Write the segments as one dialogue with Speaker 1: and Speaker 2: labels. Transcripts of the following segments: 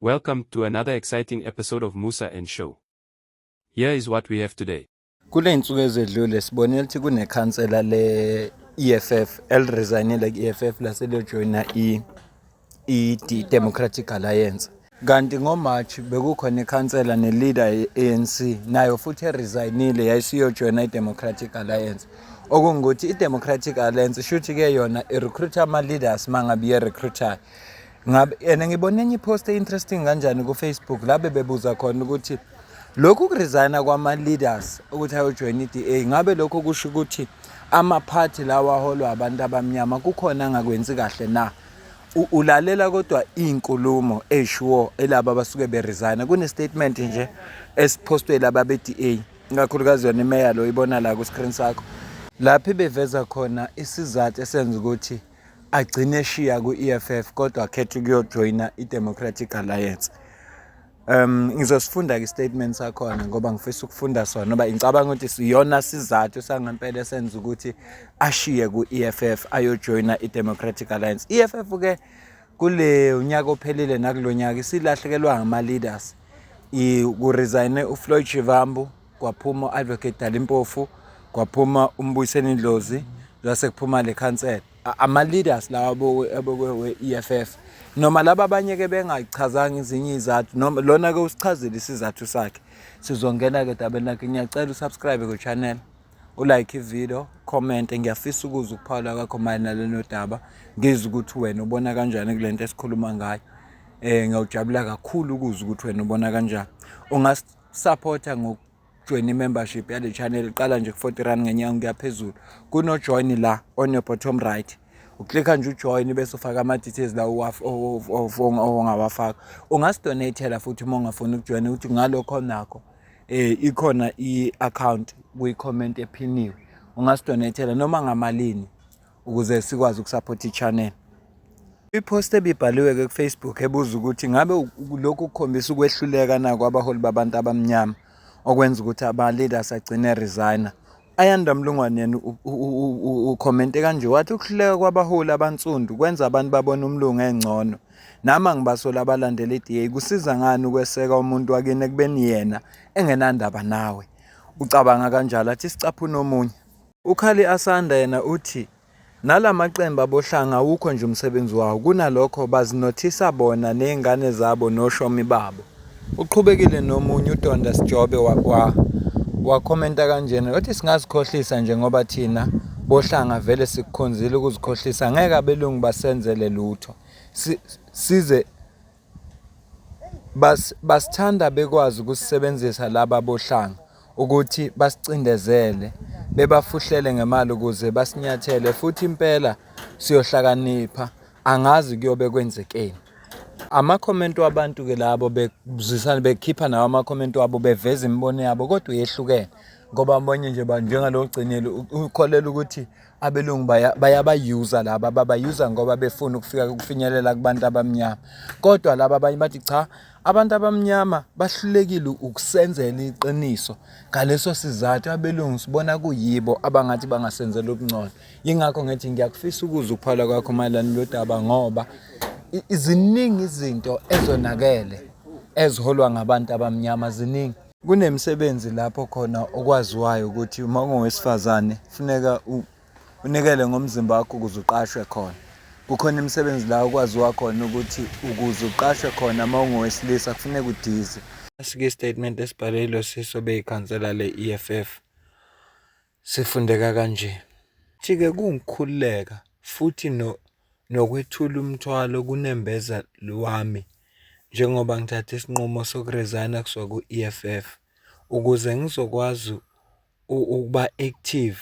Speaker 1: Welcome to another exciting episode of Musa and Show. Here is what we have today.
Speaker 2: Kule insuku ezedlule sibonile ukuthi kunekhansela le-EFF eliresignile ku-EFF laselojoyina i-Democratic Alliance. Kanti ngoMarch bekukhona ikhansela ne-leader ye-ANC nayo futhi eresignile yayisiyojoyina i-Democratic Alliance. Okungukuthi i-Democratic Alliance shuthi-ke yona i-recruiter ama-leaders mangabe ye-recruiter. And ngibone enye ipost interesting kanjani ku-Facebook la bebuza khona ukuthi lokhu kuresigna kwama-leaders ukuthi ayojoyina i-DA ngabe lokho kusho ukuthi ama-party lawa aholwa abantu abamnyama kukhona angakwenzi kahle na. Ulalela kodwa inkulumo eshuwo elaba basuke beresigna kune-statement nje esipostwe laba be-DA ngakhulukazi yona imeya lo ibona la ku-screen sakho lapho beveza khona isizathu esenza ukuthi agcine eshiya ku-EFF kodwa akhethe ukuyojoyina i-Democratic Alliance. Ngizosifunda i-statement sakhona ngoba ngifisa ukufunda sona ngoba ngicabanga ukuthi siyona sizathu sangempela esenza ukuthi ashiye ku-EFF ayojoyina i-Democratic Alliance. EFF ke kule unyaka ophelile nakulo nyaka isilahlekelwa ngama-leaders. Kuresign uFloyd Shivambu, kwaphuma u-Advocate Dalimpofu, kwaphuma uMbuyiseni Ndlozi, bese kuphuma le council. Ama-leaders lawa we-EFF noma laba abanye ke bengayichazanga izinye izathu noma lona ke usichazile isizathu sakhe. Sizongena ke dabeni lakhe. Ngiyacela usubscribe ku-channel, ulike ivideo, comment. Ngiyafisa ukuzwa ukuphawula kwakho mayelana nalelo daba, ngizwe ukuthi wena ubona kanjani kulento esikhuluma ngayo. Ngiyawujabula kakhulu ukuzwa ukuthi wena ubona kanjani. Ungasupporta ngokujoin i-membership yale channel. Iqala nje ku-R40 ngenyanga kuya phezulu. Kuno join la on your bottom right. Uklikha nje ujoin bese ufaka ama-details la ongawafaka. Ungasidonatela futhi uma ungafuni ukujoyina ukuthi ngalokho nakho ikhona i-account kuyi-comment ephiniwe. Ungasidonatela noma ngamalini ukuze sikwazi ukusupport i-channel. Ipost ebibhaliwe ke ku-Facebook ebuza ukuthi ngabe lokhu kukhombisa ukwehluleka na kwabaholi babantu abamnyama okwenza ukuthi aba-leaders agcine resigna. Ayanda Mlungwane yena ucommente kanje wathi ukuhluleka kwabaholi abansundu kwenza abantu babone umlungu engcono. Nama ngibasola abalandela i-DA kusiza ngani ukweseka umuntu wakini ekubeni yena engenandaba nawe. Ucabanga kanjalo athi sicaphuna nomunye. Ukhali Asanda yena uthi nalamaqembu abohlanga awukho nje umsebenzi wawo kunalokho bazinothisa bona nezingane zabo noshomi babo. Uqhubekile nomunye uDonda Sijobe wakhomenta kanjena uthi singazikhohlisa nje ngoba thina bohlanga vele sikukhonzile ukuzikhohlisa ngeke abelungu basenzele lutho size basithanda bekwazi ukusebenzisa laba bohlanga ukuthi basicindezele bebafuhlele ngemali ukuze basinyathele futhi impela siyohlakanipha angazi kuyobe kwenzekeni. Ama-comment wabantu ke labo bezisana bekhipha nawo ama-comment wabo beveza imibono yabo kodwa uyehlukene ngoba abanye nje njengalo gcinile ukholela ukuthi abelungu bayabayuza laba babayuza ngoba befuna ukufinyelela kubantu abamnyama kodwa laba abanye bathi cha abantu abamnyama bahlulekile ukusenzela iqiniso ngaleso sizathu abelungu sibona kuyibo abangathi bangasenzela okungcono. Yingakho ngithi ngiyakufisa ukuzwa ukuphala kwakho mayelana lodaba ngoba iziningi izinto ezonakele eziholwa ngabantu abamnyama ziningi. Kunemisebenzi lapho khona okwaziwayo ukuthi uma ungowesifazane funeka unikele ngomzimba wakho ukuze uqashwe khona. Kukhona imisebenzi la okwaziwa khona ukuthi ukuze uqashwe khona uma ungowesilisa kufuneka udize. Asike statement esibhalelwe siso beyikhansela le-EFF sifundeka kanje. Thike kungikhululeka futhi nokwethula umthwalo kunembeza wami njengoba ngithatha isinqumo sokuresigna kusuka ku-EFF ukuze ngizokwazi ukuba active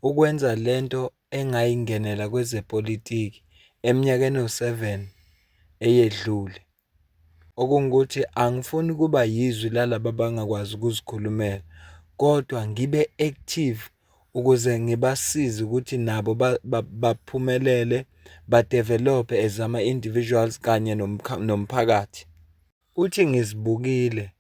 Speaker 2: ukwenza lento engayingenela kwezepolitiki eminyakeni o7 eyedlule. Okungukuthi angifuni kuba yizwi lalabo abangakwazi ukuzikhulumela kodwa ngibe active ukuze ngibasize ukuthi nabo baphumelele badevelophe as ama-individuals kanye nomphakathi. Uthi ngizibukile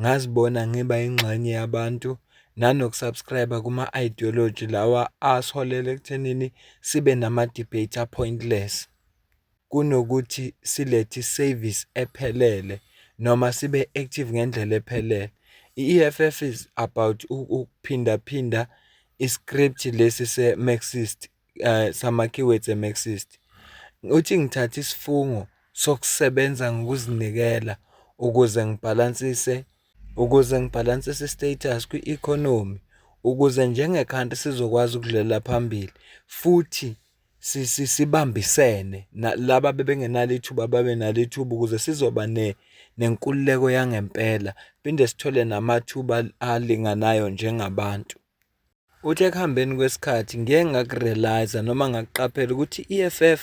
Speaker 2: ngazibona ngiba ingxenye yabantu nanokusubscribe kuma-ideology lawa asiholela ekuthenini sibe nama-debate pointless. kunokuthi silethe service ephelele noma sibe active ngendlela ephelele. I-E_F_F is about ukuphindaphinda i-script lesi se-Marxist, sama-keywords e-Marxist. Uthi ngithatha isifungo sokusebenza ngokuzinikela ukuze ngibhalansise i-status kwi-economy, ukuze njenge-country sizokwazi ukudlulela phambili futhi sibambisene laba bebengenalo ithuba babe nalo ithuba ukuze sizoba nenkululeko yangempela, phinde sithole namathuba alinganayo njengabantu. Uthi ekuhambeni kwesikhathi ngike ngaku-realise-a noma ngakuqaphela ukuthi i-E_F_F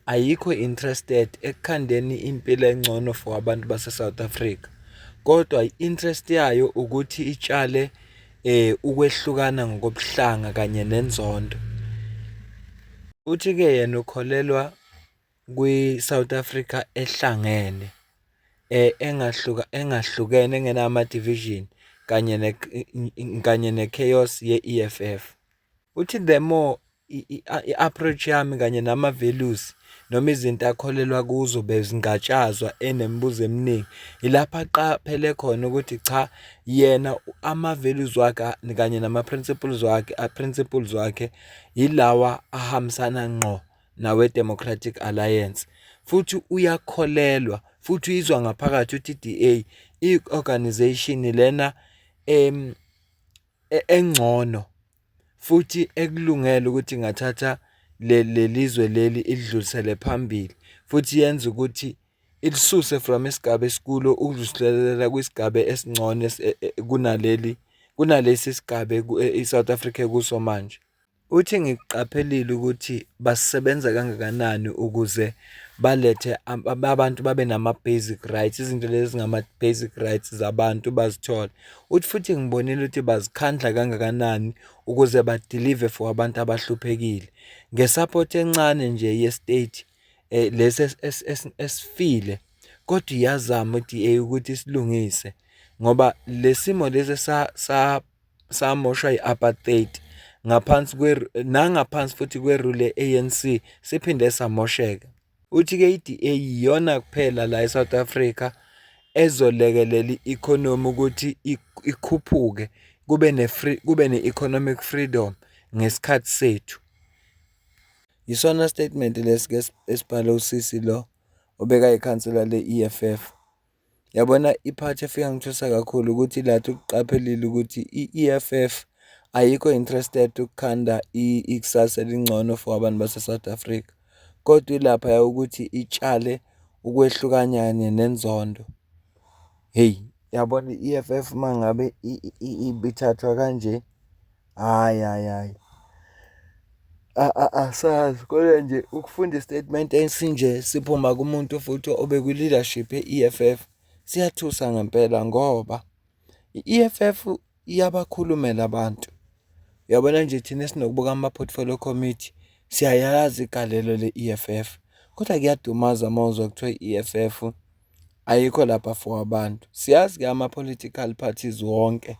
Speaker 2: ayikho interested ekukhandeni impilo engcono for abantu base-South Africa, kodwa i-interest yayo ukuthi itshale ukwehlukana ngokobuhlanga kanye nenzondo. Uthi-ke yena ukholelwa kwi-South Africa ehlangene, engahlukene engenama-division kanye ne-chaos ye-E_F_F. Uthi the more i-approach yami kanye nama-values noma izinto akholelwa kuzo bezingatshazwa enemibuzo eminingi, ilapho aqaphele khona ukuthi cha, yena ama-values wakhe kanye nama-principles wakhe yilawa ahambisana ngqo nawe-Democratic Alliance, futhi uyakholelwa futhi uyizwa ngaphakathi ukuthi i-DA i-organization lena engcono futhi ekulungele ukuthi ingathatha lelizwe leli idlulisele phambili, futhi yenza ukuthi ilisuse from isigaba esikulo ukudluliselela kwisigaba esingcono kunalesi isigaba i-South Africa ekuso manje. Uthi ngikuqaphelile ukuthi basebenza kangakanani ukuze balethe abantu babe nama-basic rights, izinto lezi ngama-basic rights zabantu bazithole. Uthi futhi ngibonile ukuthi bazikhandla kangakanani ukuze badilive for abantu abahluphekile nge-support encane nje ye-state, lesi esifile, kodwa iyazama i-DA ukuthi silungise ngoba lesimo lesi samoshwa i-apartheid ngaphansi futhi kwe-rule ye-ANC siphinde samosheka. Uthi-ke i-DA iyona kuphela la e-South Africa ezolekelela i-economy ukuthi ikhuphuke, kube ne-economic freedom ngesikhathi sethu. Yisona statement lesi esibhalwe usisi lo obeka ikhansela le-E_F_F. Yabona iphathi efika ngithusa kakhulu ukuthi lathi ukuqaphelile ukuthi i-E_F_F ayikho interested ukukhanda ikusasa elingcono for abantu base-South Africa, kodwa ilapha ukuthi itshale ukwehlukanyana nenzondo. Hey, yabona i-E_F_F mangabe ibithathwa kanje, hayi asazi, kodwa nje ukufunda i-statement esinje siphuma kumuntu futhi obekwi-leadership ye-E_F_F siyathusa ngempela ngoba i-E_F_F iyabakhulumela abantu. Uyabona nje thina esinokubuka ama-portfolio committee siyayazi igalelo le-E_F_F, kodwa kuyadumaza uma uzwa kuthiwa i-E_F_F ayikho lapha for abantu. Siyazi-ke ama-political parties wonke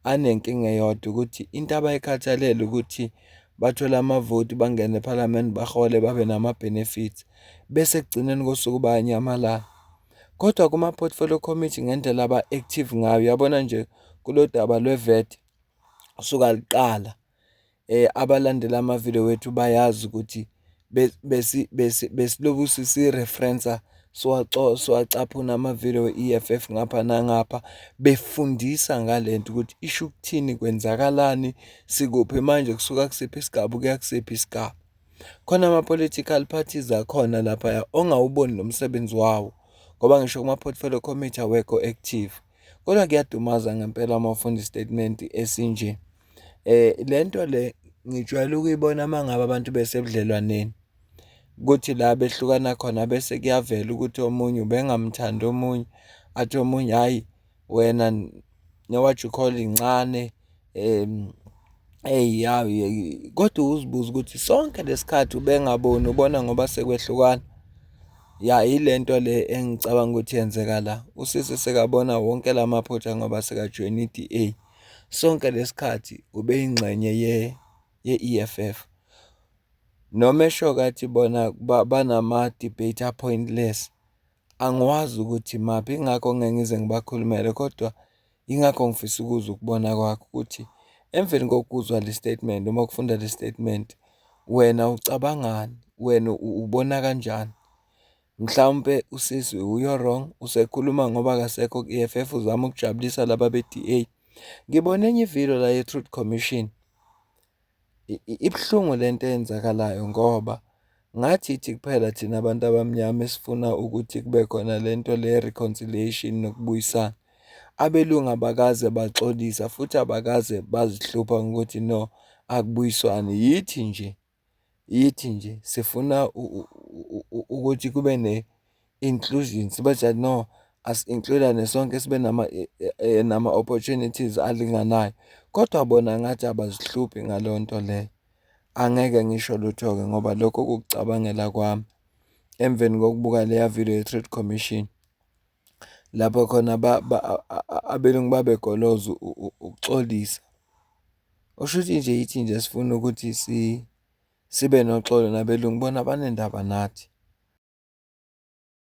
Speaker 2: anenkinga eyodwa ukuthi into abayikhathalele ukuthi bathole amavoti bangene ephalamende bahole babe nama-benefits bese ekugcineni kosuku bayanyamalala. Kodwa kuma-portfolio committee ngendlela aba-active ngayo, yabona nje kulo daba lwe-VAT usuka liqala, abalandela amavidiyo wethu bayazi ukuthi besilobu sisi-referencer siwacaphuna amavidiyo we-E_F_F ngapha nangapha befundisa ngalento ukuthi isho ukuthini, kwenzakalani, sikuphi manje, kusuka kusiphi isigaba ukuya kusiphi isigaba. Khona ama-political parties akhona laphaya ongawuboni nomsebenzi wawo ngoba ngisho kuma-portfolio committee awekho active, kodwa kuyadumaza ngempela uma ufunda i-statement esinje. Le nto le ngijwayele ukuyibona uma ngabe abantu besebudlelwaneni, kuthi la behlukana khona bese kuyavela ukuthi omunye ubengamthandi omunye, athi omunye hhayi wena what you call incane, kodwa uzibuze ukuthi sonke lesikhathi ubengaboni, ubona ngoba sekwehlukana. Ya, yile nto le engicabanga ukuthi yenzeka la. Usisi sekabona wonke la maphutha ngoba sekajoyina i-DA. Sonke lesikhathi ube yingxenye ye-E_F_F. noma esho kathi bona banama-debate a-pointless. Angiwazi ukuthi maphi, ingakho ngeke ngize ngibakhulumele, kodwa ingakho ngifisa ukuzwa ukubona kwakho ukuthi emveni kokuzwa le statement noma ukufunda le statement, wena ucabangani? Wena ubona kanjani? Mhlawumpe usisi uyo wrong, usekhuluma ngoba akasekho ku-E_F_F uzama ukujabulisa laba be-D_A. Ngibone enye ividiyo la ye-Truth Commission. Ibuhlungu lento eyenzakalayo ngoba ngathi ithi kuphela thina abantu abamnyama esifuna ukuthi kube khona lento le reconciliation nokubuyisana. Abelungu abakaze baxolisa futhi abakaze bazihlupha ngokuthi no akubuyiswane. Yithi nje sifuna ukuthi kube ne-inclusion, sibathi no as-include-ane sonke sibe nama-opportunities alinganayo, kodwa bona ngathi abazihluphi ngaleyo nto leyo. Angeke ngisho lutho-ke ngoba lokho kukucabangela kwami emveni kokubuka leya video ye-Truth Commission, lapho khona abelungu babegoloza ukuxolisa. Okusho ukuthi nje yithi nje sifuna ukuthi sibe noxolo nabelungu, bona banendaba nathi.